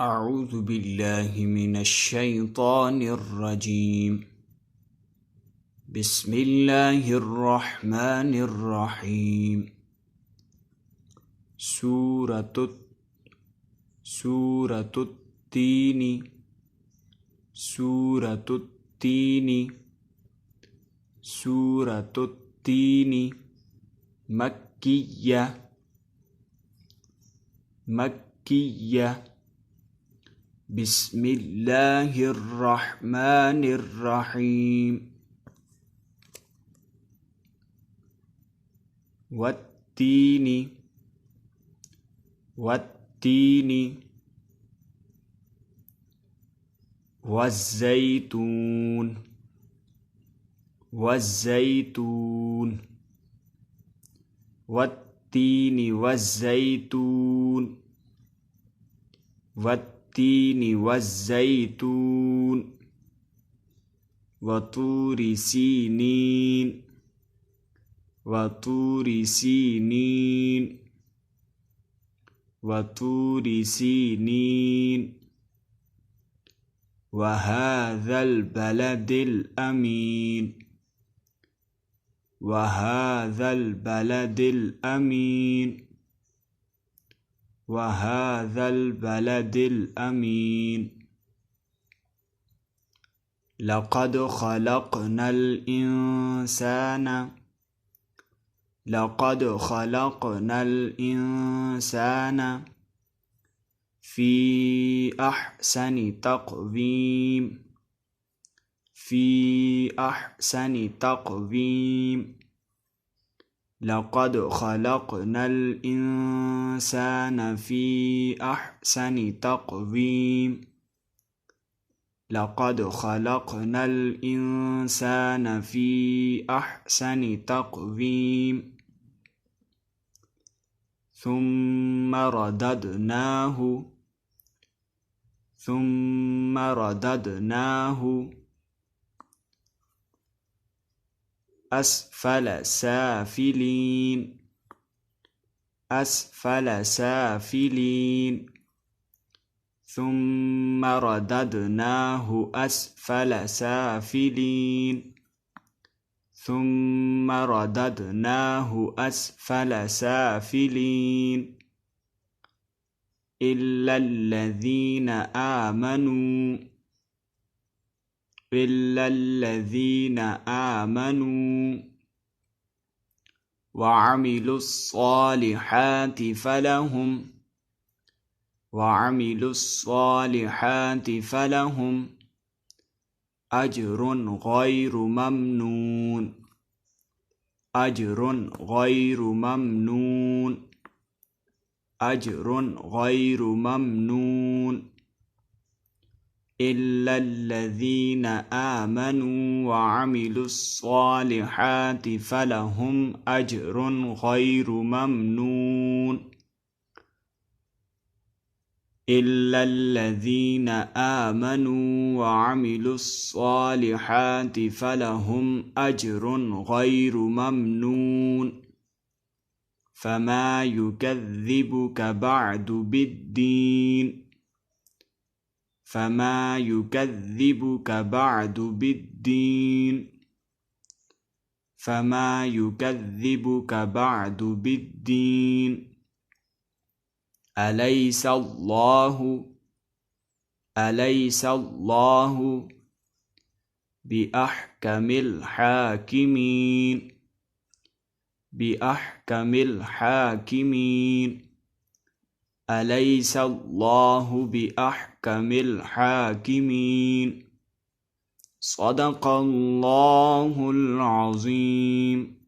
أعوذ بالله من الشيطان الرجيم. بسم الله الرحمن الرحيم. سورة التين سورة التين سورة التين مكية. بسم الله الرحمن الرحيم. والتين والزيتون والتين والزيتون وطور سينين وهذا البلد الأمين. لقد خلقنا الإنسان في أحسن تقويم. لقد خلقنا الإنسان في أحسن تقويم. لقد خلقنا الإنسان في أحسن تقويم. ثم رددناه أسفل سافلين. ثم رددناه أسفل سافلين. ثم رددناه أسفل سافلين. إلا الذين آمنوا وعملوا الصالحات فلهم أجر غير ممنون. إلا الذين آمنوا وعملوا الصالحات فلهم أجر غير ممنون. إلا الذين آمنوا وعملوا الصالحات فلهم أجر غير ممنون. فما يكذبك بعد بالدين. أليس الله بأحكم الحاكمين. أليس الله بأحكم الحاكمين. صدق الله العظيم.